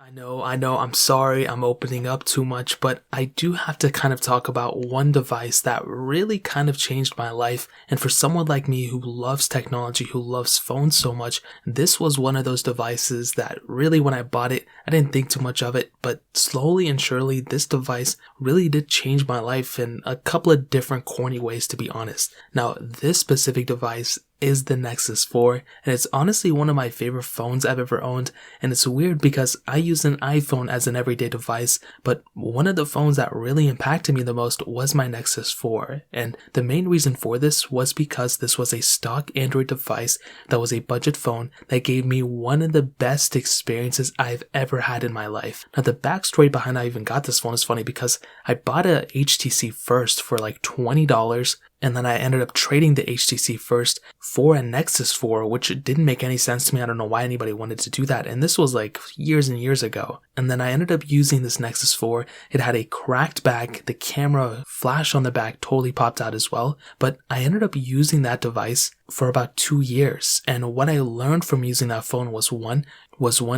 I'm sorry I'm opening up too much, but I do have to kind of talk about one device that really kind of changed my life. And for someone like me who loves technology, who loves phones so much, this was one of those devices that really, when I bought it, I didn't think too much of it, but slowly and surely, this device really did change my life in a couple of different corny ways, to be honest. Now, this specific device is the Nexus 4, and it's honestly one of my favorite phones I've ever owned. And it's weird because I use an iPhone as an everyday device, but one of the phones that really impacted me the most was my Nexus 4. And the main reason for this was because this was a stock Android device that was a budget phone that gave me one of the best experiences I've ever had in my life. Now, the backstory behind how I even got this phone is funny because I bought a HTC First for like $20, and then I ended up trading the HTC First for a Nexus 4, which didn't make any sense to me. I don't know why anybody wanted to do that. And this was like years and years ago. And then I ended up using this Nexus 4. It had a cracked back. The camera flash on the back totally popped out as well. But I ended up using that device for about 2 years. And what I learned from using that phone was one,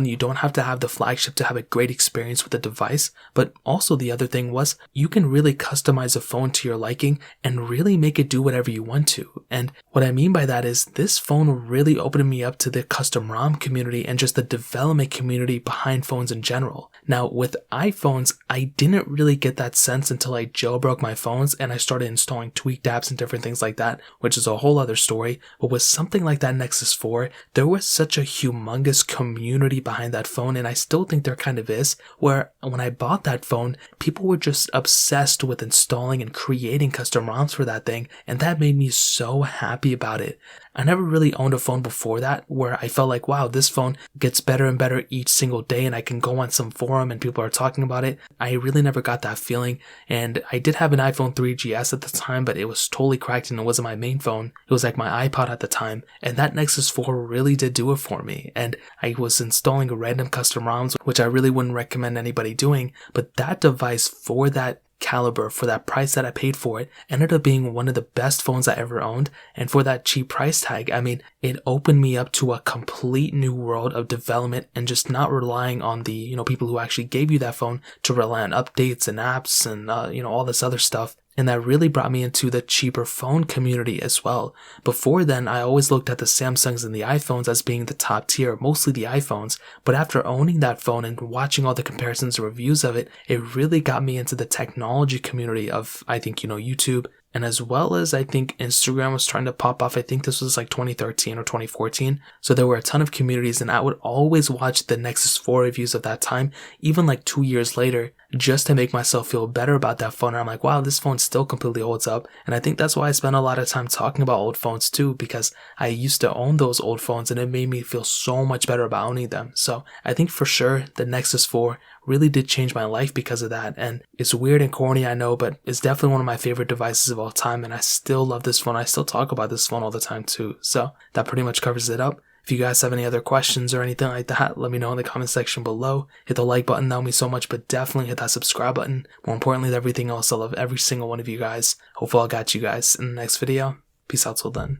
you don't have to have the flagship to have a great experience with the device, but also the other thing was you can really customize a phone to your liking and really make it do whatever you want to. And what I mean by that is this phone really opened me up to the custom ROM community and just the development community behind phones in general. Now, with iPhones, I didn't really get that sense until I jailbroke my phones and I started installing tweaked apps and different things like that, which is a whole other story. But with something like that Nexus 4, there was such a humongous community behind that phone, and I still think there kind of is, where when I bought that phone, people were just obsessed with installing and creating custom ROMs for that thing, and that made me so happy about it. I never really owned a phone before that where I felt like, wow, this phone gets better and better each single day and I can go on some forum and people are talking about it. I really never got that feeling, and I did have an iPhone 3GS at the time, but it was totally cracked and it wasn't my main phone. It was like my iPod at the time, and that Nexus 4 really did do it for me. And I was installing random custom ROMs, which I really wouldn't recommend anybody doing, but that device for that caliber, for that price that I paid for it, ended up being one of the best phones I ever owned. And for that cheap price tag, I mean, it opened me up to a complete new world of development and just not relying on the, people who actually gave you that phone to rely on updates and apps and, all this other stuff. And that really brought me into the cheaper phone community as well. Before then, I always looked at the Samsungs and the iPhones as being the top tier, mostly the iPhones. But after owning that phone and watching all the comparisons and reviews of it, it really got me into the technology community of, I think, YouTube. And as well as I think Instagram was trying to pop off. I think this was like 2013 or 2014. So there were a ton of communities, and I would always watch the Nexus 4 reviews of that time, even like 2 years later, just to make myself feel better about that phone. And I'm like, wow, this phone still completely holds up. And I think that's why I spend a lot of time talking about old phones too, because I used to own those old phones and it made me feel so much better about owning them. So I think for sure the Nexus 4 really did change my life because of that. And it's weird and corny, I know, but it's definitely one of my favorite devices of all time. And I still love this phone. I still talk about this phone all the time too. So that pretty much covers it up. If you guys have any other questions or anything like that, let me know in the comment section below. Hit the like button, that would mean so much, but definitely hit that subscribe button. More importantly than everything else, I love every single one of you guys. Hopefully I'll catch you guys in the next video. Peace out till then.